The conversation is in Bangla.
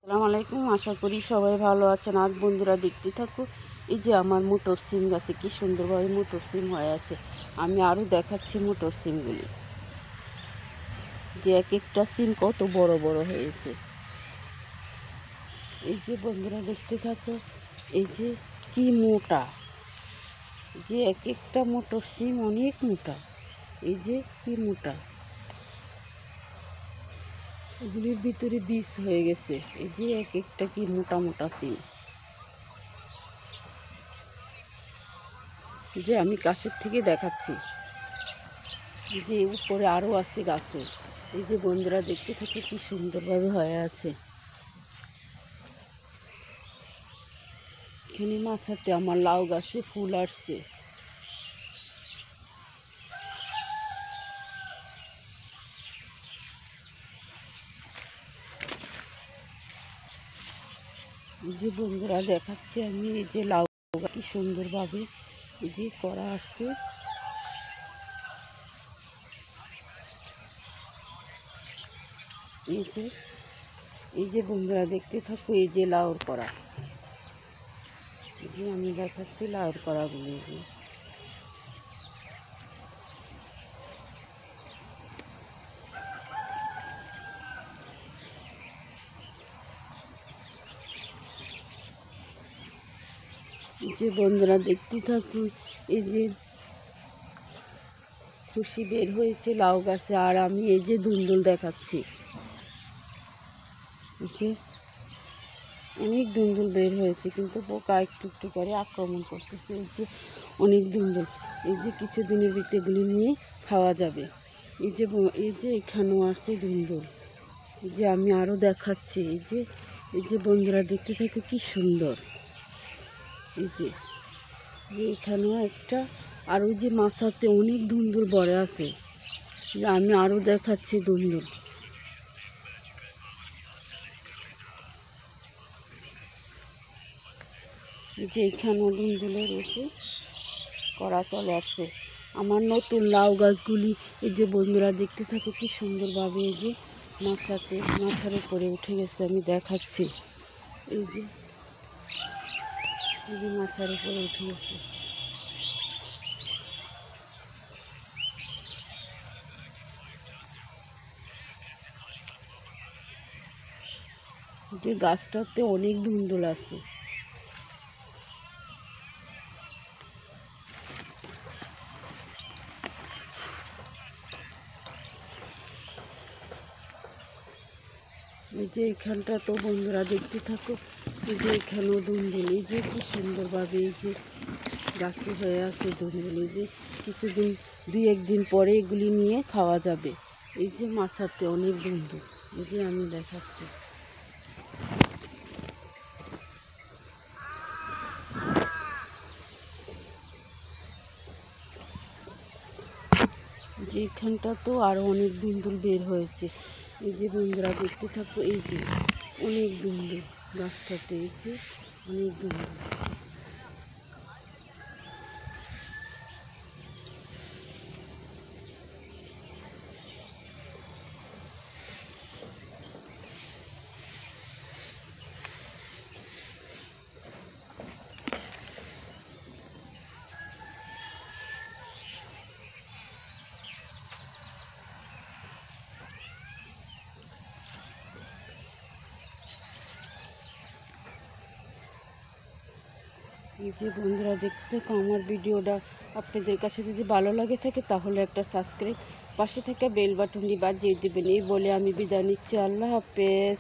আসসালামু আলাইকুম। আশা করি সবাই ভালো আছেন। আজ বন্ধুরা দেখতে থাকো, এই যে আমার মোটর সিম গাছে কি সুন্দরভাবে মোটর সিম হয়ে আছে। আমি আরও দেখাচ্ছি মোটর সিমগুলি, যে এক একটা সিম কত বড় বড় হয়েছে। এই যে বন্ধুরা দেখতে থাকো, এই যে কি মোটা, যে এক একটা মোটর সিম অনেক মোটা। এই যে কি মোটা, এগুলির ভিতরে বীজ হয়ে গেছে। এই যে এক একটা কি মোটা মোটা সিম, যে আমি কাছের থেকে দেখাচ্ছি, যে উপরে আরও আছে গাছে। এই যে বন্ধুরা দেখতে থাকে কি সুন্দরভাবে হয়ে আছে। এখানে মাছাতে আমার লাউ গাছে ফুল আসছে। এই যে বন্ধুরা দেখাচ্ছি আমি, এই যে লাউ গাছ কি সুন্দরভাবে এই যে করা আসছে। এই যে বন্ধুরা দেখতে থাকো, এই যে লাউর করা, এই যে আমি দেখাচ্ছি লাউর করাগুলি। এই যে বন্ধুরা দেখতে থাকুন, এই যে খুশি বের হয়েছে লাউ গাছে। আর আমি এই যে দুলদুল দেখাচ্ছি, যে অনেক দুলদুল বের হয়েছে, কিন্তু পোকা একটু একটু করে আক্রমণ করতেছে। এই যে অনেক দুলদুল, এই যে কিছুদিনের ভিতরে এগুলি নিয়ে খাওয়া যাবে। এই যে এখানেও আসছে দুলদুল। এই যে আমি আরও দেখাচ্ছি, এই যে বন্ধুরা দেখতে থাকে কি সুন্দর। এই যে এখানেও একটা, আর ওই যে মাছাতে অনেক দুলদুল বড় আছে। আমি আরও দেখাচ্ছি দুলদুল। এই যে এখানেও দুলদুলের রয়েছে করা চলে আসছে আমার নতুন লাউ গাছগুলি। এই যে বন্ধুরা দেখতে থাকো কি সুন্দরভাবে এই যে মাথার উপরে উঠে গেছে। আমি দেখাচ্ছি, এই যে মাথার উপরে উঠে গেছে। যে গাছটাতে অনেক দুলদুল আছে। এই যে এখানটা তো বন্ধুরা দেখতে থাকো, এই যে এখানেও দুলদুল। এই যে কি সুন্দরভাবে এই যে গাছে হয়ে আছে দুলদুল। এই যে কিছুদিন, 2-1 দিন পরে এগুলি নিয়ে খাওয়া যাবে। এই যে মাছাতে অনেক দুলদুল, এই যে আমি দেখাচ্ছি। যে এখানটা তো আরও অনেক দুলদুল বের হয়েছে। এই যে বন্ধুরা দেখতে থাকো, এই যে অনেক দুলদুল গাছটাতে, এই যে অনেক দুলদুল। এই যে বন্ধুরা দেখতে থাকো, আমার ভিডিওটা আপনাদের কাছে যদি ভালো লাগে থাকে তাহলে একটা সাবস্ক্রাইব, পাশে থেকে বেল বাটনটি বাজিয়ে দেবেন। এই বলে আমি বিদায় নিচ্ছি। আল্লাহ হাফেজ।